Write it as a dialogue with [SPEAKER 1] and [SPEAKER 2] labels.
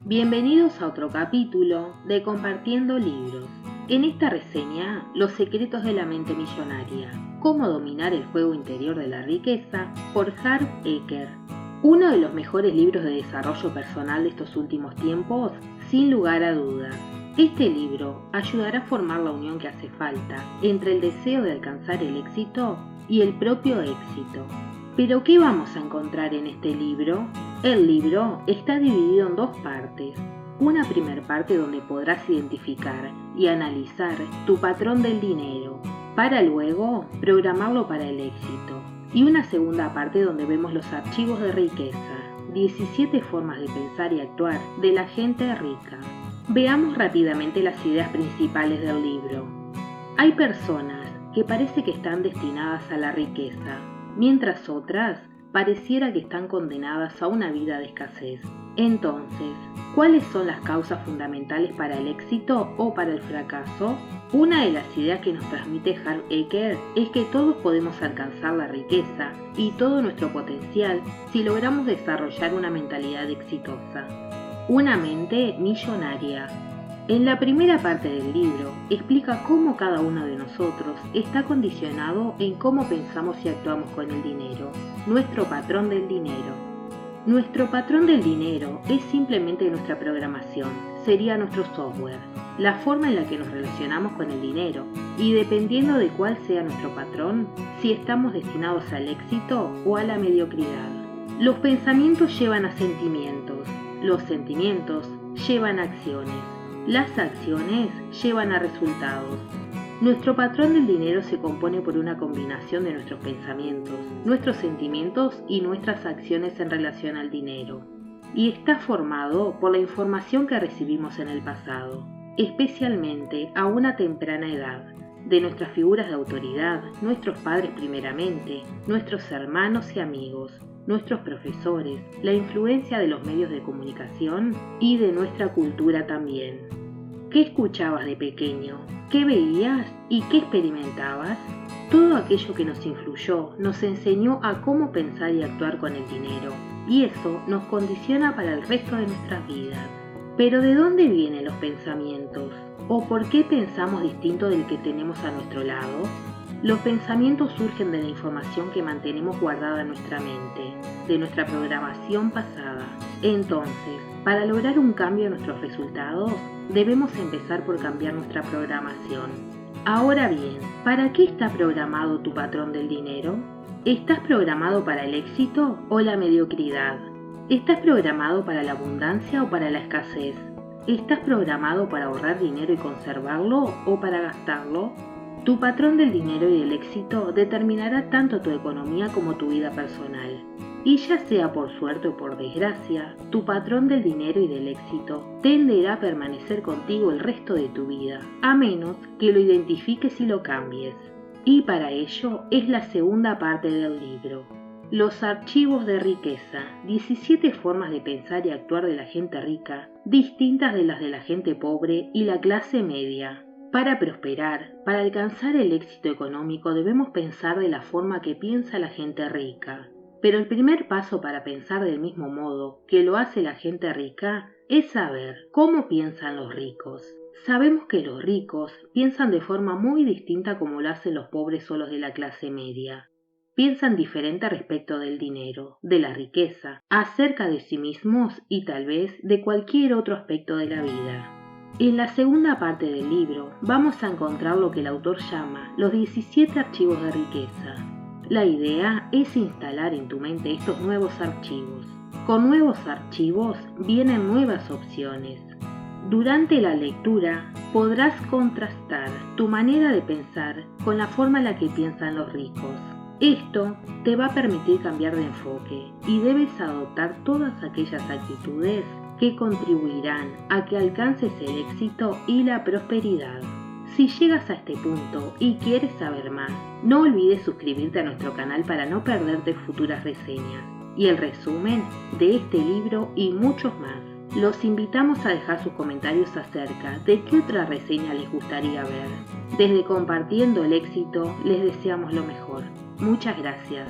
[SPEAKER 1] Bienvenidos a otro capítulo de Compartiendo Libros. En esta reseña, Los secretos de la mente millonaria, cómo dominar el juego interior de la riqueza, por Harv Eker. Uno de los mejores libros de desarrollo personal de estos últimos tiempos, sin lugar a dudas. Este libro ayudará a formar la unión que hace falta entre el deseo de alcanzar el éxito y el propio éxito. ¿Pero qué vamos a encontrar en este libro? El libro está dividido en dos partes. Una primera parte donde podrás identificar y analizar tu patrón del dinero, para luego programarlo para el éxito. Y una segunda parte donde vemos los archivos de riqueza, 17 formas de pensar y actuar de la gente rica. Veamos rápidamente las ideas principales del libro. Hay personas que parece que están destinadas a la riqueza, mientras otras pareciera que están condenadas a una vida de escasez. Entonces, ¿cuáles son las causas fundamentales para el éxito o para el fracaso? Una de las ideas que nos transmite Harv Eker es que todos podemos alcanzar la riqueza y todo nuestro potencial si logramos desarrollar una mentalidad exitosa, una mente millonaria. En la primera parte del libro explica cómo cada uno de nosotros está condicionado en cómo pensamos y actuamos con el dinero, nuestro patrón del dinero. Nuestro patrón del dinero es simplemente nuestra programación, sería nuestro software, la forma en la que nos relacionamos con el dinero, y dependiendo de cuál sea nuestro patrón, si estamos destinados al éxito o a la mediocridad. Los pensamientos llevan a sentimientos, los sentimientos llevan a acciones. Las acciones llevan a resultados. Nuestro patrón del dinero se compone por una combinación de nuestros pensamientos, nuestros sentimientos y nuestras acciones en relación al dinero. Y está formado por la información que recibimos en el pasado, especialmente a una temprana edad, de nuestras figuras de autoridad, nuestros padres primeramente, nuestros hermanos y amigos, nuestros profesores, la influencia de los medios de comunicación y de nuestra cultura también. ¿Qué escuchabas de pequeño? ¿Qué veías y qué experimentabas? Todo aquello que nos influyó nos enseñó a cómo pensar y actuar con el dinero, y eso nos condiciona para el resto de nuestras vidas. Pero ¿de dónde vienen los pensamientos? ¿O por qué pensamos distinto del que tenemos a nuestro lado? Los pensamientos surgen de la información que mantenemos guardada en nuestra mente, de nuestra programación pasada. Entonces, para lograr un cambio en nuestros resultados, debemos empezar por cambiar nuestra programación. Ahora bien, ¿para qué está programado tu patrón del dinero? ¿Estás programado para el éxito o la mediocridad? ¿Estás programado para la abundancia o para la escasez? ¿Estás programado para ahorrar dinero y conservarlo o para gastarlo? Tu patrón del dinero y del éxito determinará tanto tu economía como tu vida personal. Y ya sea por suerte o por desgracia, tu patrón del dinero y del éxito tenderá a permanecer contigo el resto de tu vida, a menos que lo identifiques y lo cambies. Y para ello es la segunda parte del libro. Los archivos de riqueza, 17 formas de pensar y actuar de la gente rica, distintas de las de la gente pobre y la clase media. Para prosperar, para alcanzar el éxito económico debemos pensar de la forma que piensa la gente rica. Pero el primer paso para pensar del mismo modo que lo hace la gente rica es saber cómo piensan los ricos. Sabemos que los ricos piensan de forma muy distinta como lo hacen los pobres o los de la clase media. Piensan diferente respecto del dinero, de la riqueza, acerca de sí mismos y tal vez de cualquier otro aspecto de la vida. En la segunda parte del libro vamos a encontrar lo que el autor llama los 17 archivos de riqueza. La idea es instalar en tu mente estos nuevos archivos. Con nuevos archivos vienen nuevas opciones. Durante la lectura podrás contrastar tu manera de pensar con la forma en la que piensan los ricos. Esto te va a permitir cambiar de enfoque y debes adoptar todas aquellas actitudes que contribuirán a que alcances el éxito y la prosperidad. Si llegas a este punto y quieres saber más, no olvides suscribirte a nuestro canal para no perderte futuras reseñas y el resumen de este libro y muchos más. Los invitamos a dejar sus comentarios acerca de qué otra reseña les gustaría ver. Desde Compartiendo el Éxito les deseamos lo mejor. Muchas gracias.